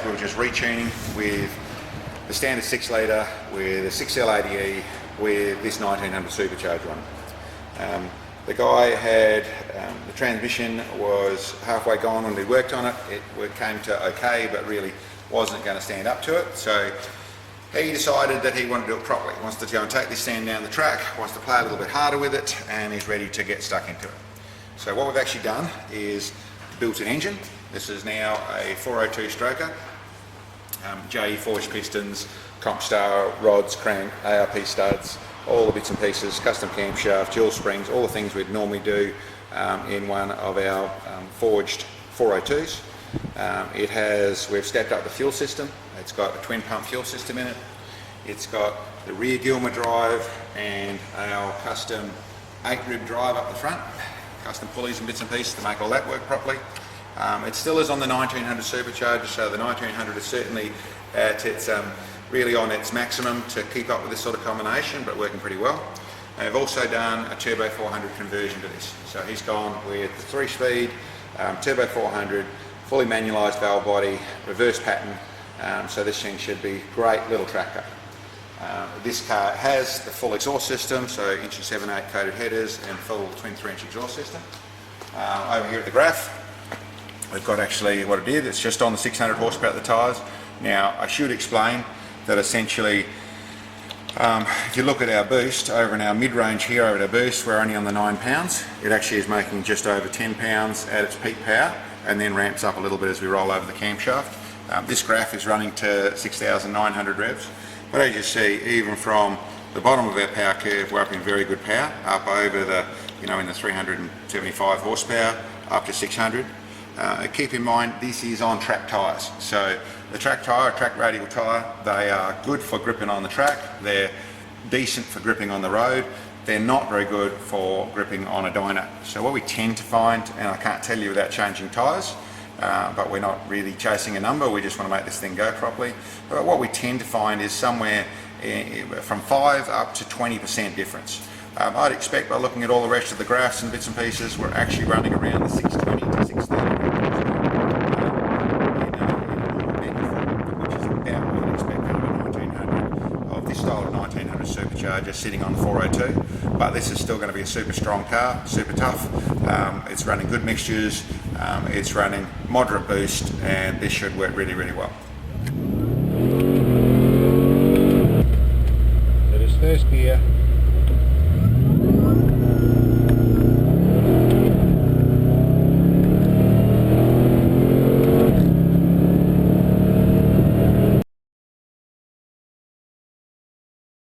we were just retuning with the standard 6 litre, with a 6L80E, with this 1900 supercharger on it. The guy had, the transmission was halfway gone when we worked on it. It came to okay, but really wasn't going to stand up to it. So he decided that he wanted to do it properly. He wants to go and take this stand down the track, wants to play a little bit harder with it, and he's ready to get stuck into it. So what we've actually done is built an engine. This is now a 402 stroker, JE forged pistons, comp star, rods, crank, ARP studs, all the bits and pieces, custom camshaft, dual springs, all the things we'd normally do in one of our forged 402s. We've stepped up the fuel system. It's got a twin pump fuel system in it. It's got the rear Gilmer drive and our custom 8-rib drive up the front, custom pulleys and bits and pieces to make all that work properly. It still is on the 1900 supercharger, so the 1900 is certainly at its really on its maximum to keep up with this sort of combination, but working pretty well. I've also done a turbo 400 conversion to this. So he's gone with the 3-speed turbo 400, fully manualised valve body, reverse pattern, so this thing should be great little tractor. This car has the full exhaust system, so 1.7/8 coated headers and full twin 3-inch exhaust system. Over here at the graph, we've got actually what it did. It's just on the 600 horsepower at the tyres. Now I should explain that essentially if you look at our boost over in our mid-range here over our boost, we're only on the 9 pounds. It actually is making just over 10 pounds at its peak power and then ramps up a little bit as we roll over the camshaft. This graph is running to 6,900 revs, but as you see, even from the bottom of our power curve, we're up in very good power, up over the, in the 375 horsepower, up to 600. Keep in mind, this is on track tyres. So the track tyre, track radial tyre, they are good for gripping on the track. They're decent for gripping on the road. They're not very good for gripping on a dyno. So what we tend to find, and I can't tell you without changing tyres, but we're not really chasing a number, we just want to make this thing go properly. But what we tend to find is somewhere from 5 up to 20% difference. I'd expect by looking at all the rest of the graphs and bits and pieces, we're actually running around the 620 to 630. Style of 1900 supercharger sitting on the 402, but this is still going to be a super strong car, super tough. It's running good mixtures, it's running moderate boost, and this should work really, really well. It is first gear.